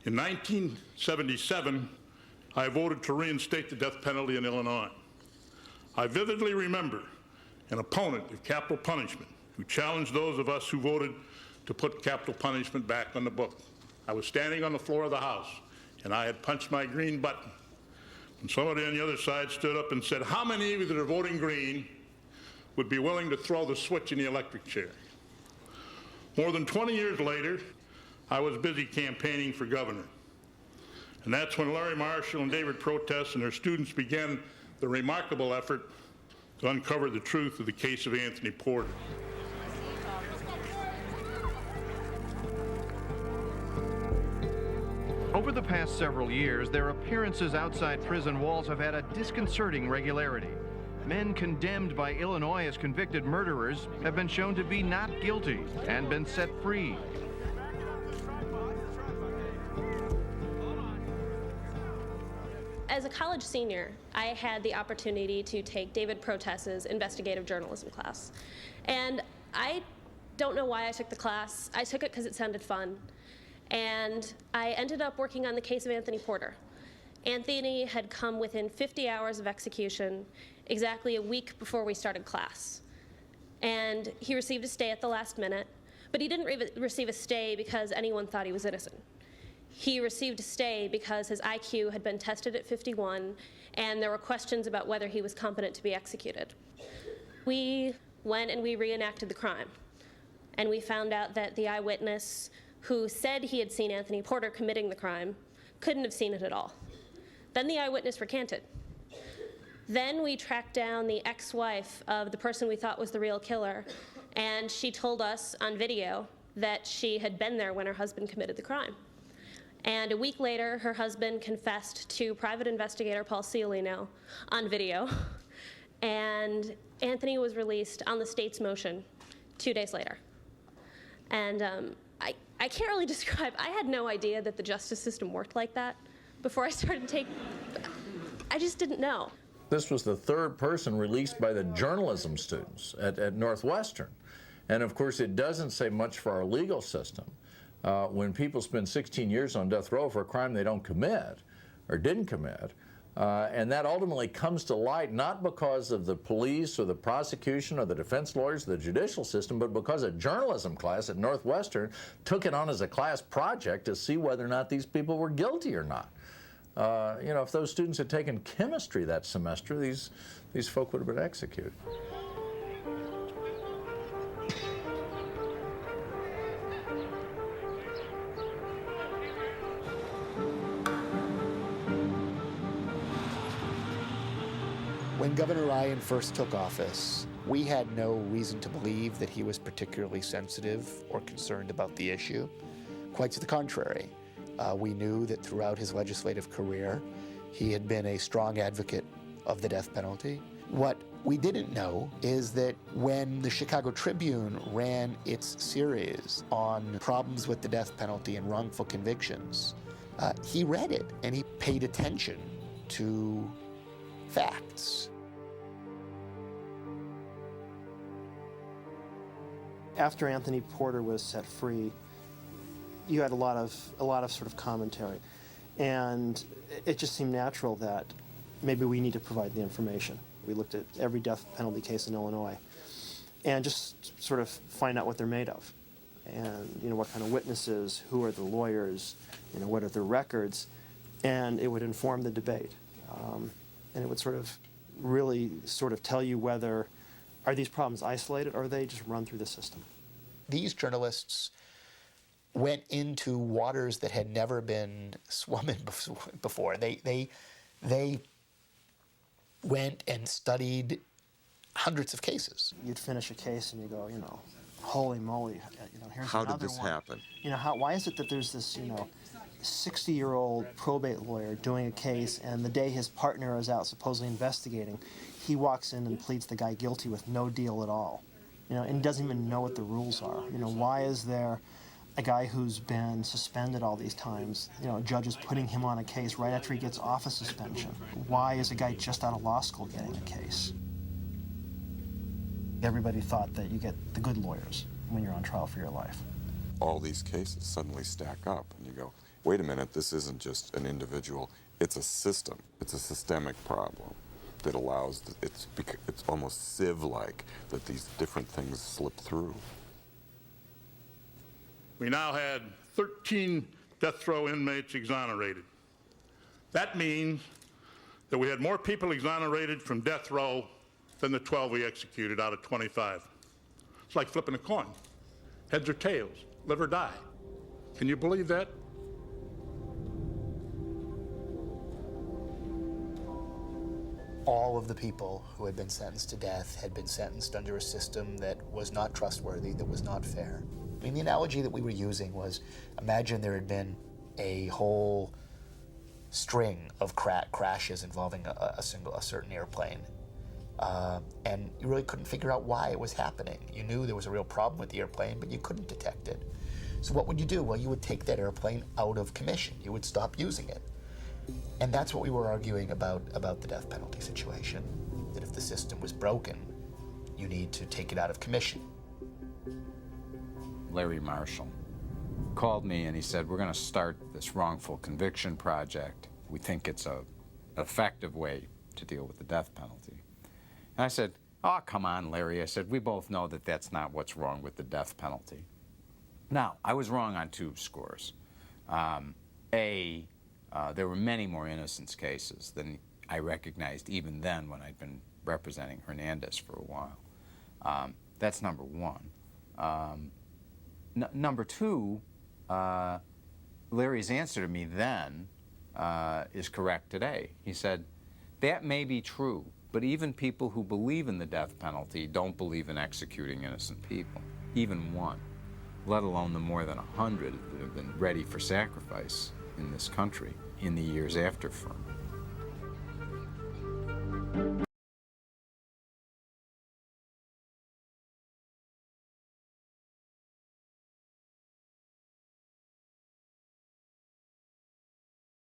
In 1977, I voted to reinstate the death penalty in Illinois. I vividly remember an opponent of capital punishment who challenged those of us who voted to put capital punishment back on the book. I was standing on the floor of the House, and I had punched my green button. And somebody on the other side stood up and said, "How many of you that are voting green would be willing to throw the switch in the electric chair?" More than 20 years later, I was busy campaigning for governor. And that's when Larry Marshall and David Protess and their students began the remarkable effort to uncover the truth of the case of Anthony Porter. Over the past several years, their appearances outside prison walls have had a disconcerting regularity. Men condemned by Illinois as convicted murderers have been shown to be not guilty and been set free. As a college senior, I had the opportunity to take David Protess's investigative journalism class. And I don't know why I took the class. I took it because it sounded fun. And I ended up working on the case of Anthony Porter. Anthony had come within 50 hours of execution, exactly a week before we started class. And he received a stay at the last minute, but he didn't receive a stay because anyone thought he was innocent. He received a stay because his IQ had been tested at 51, and there were questions about whether he was competent to be executed. We went and we reenacted the crime, and we found out that the eyewitness who said he had seen Anthony Porter committing the crime couldn't have seen it at all. Then the eyewitness recanted. Then we tracked down the ex-wife of the person we thought was the real killer, and she told us on video that she had been there when her husband committed the crime. And a week later, her husband confessed to private investigator Paul Ciolino on video, and Anthony was released on the state's motion 2 days later. And I can't really describe, I had no idea that the justice system worked like that before I started I just didn't know. This was the third person released by the journalism students at Northwestern. And of course, it doesn't say much for our legal system. When people spend 16 years on death row for a crime they don't commit or didn't commit, and that ultimately comes to light not because of the police or the prosecution or the defense lawyers or the judicial system, but because a journalism class at Northwestern took it on as a class project to see whether or not these people were guilty or not. You know, if those students had taken chemistry that semester, these folk would have been executed. When Governor Ryan first took office, we had no reason to believe that he was particularly sensitive or concerned about the issue. Quite to the contrary. We knew that throughout his legislative career, he had been a strong advocate of the death penalty. What we didn't know is that when the Chicago Tribune ran its series on problems with the death penalty and wrongful convictions, he read it and he paid attention to facts. After Anthony Porter was set free, you had a lot of sort of commentary, and it just seemed natural that maybe we need to provide the information. We looked at every death penalty case in Illinois, and just sort of find out what they're made of, and what kind of witnesses, who are the lawyers, what are their records, and it would inform the debate, and it would sort of really sort of tell you whether are these problems isolated or are they just run through the system. These journalists went into waters that had never been swum in before. They went and studied hundreds of cases. You'd finish a case and you go, holy moly, here's how another did this one. happen? Why is it that there's this, 60-year-old probate lawyer doing a case, and the day his partner is out supposedly investigating, he walks in and pleads the guy guilty with no deal at all, and doesn't even know what the rules are. Why is there a guy who's been suspended all these times, judges putting him on a case right after he gets off a suspension? Why is a guy just out of law school getting a case? Everybody thought that you get the good lawyers when you're on trial for your life. All these cases suddenly stack up, and you go, wait a minute, this isn't just an individual, it's a system. It's a systemic problem that allows, it's almost sieve-like that these different things slip through. We now had 13 death row inmates exonerated. That means that we had more people exonerated from death row than the 12 we executed out of 25. It's like flipping a coin. Heads or tails, live or die. Can you believe that? All of the people who had been sentenced to death had been sentenced under a system that was not trustworthy, that was not fair. I mean, the analogy that we were using was, imagine there had been a whole string of crashes involving a certain airplane, and you really couldn't figure out why it was happening. You knew there was a real problem with the airplane, but you couldn't detect it. So what would you do? Well, you would take that airplane out of commission. You would stop using it. And that's what we were arguing about the death penalty situation, that if the system was broken, you need to take it out of commission. Larry Marshall called me and he said, we're going to start this wrongful conviction project. We think it's an effective way to deal with the death penalty. And I said, oh, come on, Larry. I said, we both know that that's not what's wrong with the death penalty. Now, I was wrong on 2 scores. There were many more innocence cases than I recognized even then when I'd been representing Hernandez for a while. That's number 1. Number 2, Larry's answer to me then is correct today. He said, that may be true, but even people who believe in the death penalty don't believe in executing innocent people, even 1, let alone the more than 100 that have been ready for sacrifice in this country in the years after Furman.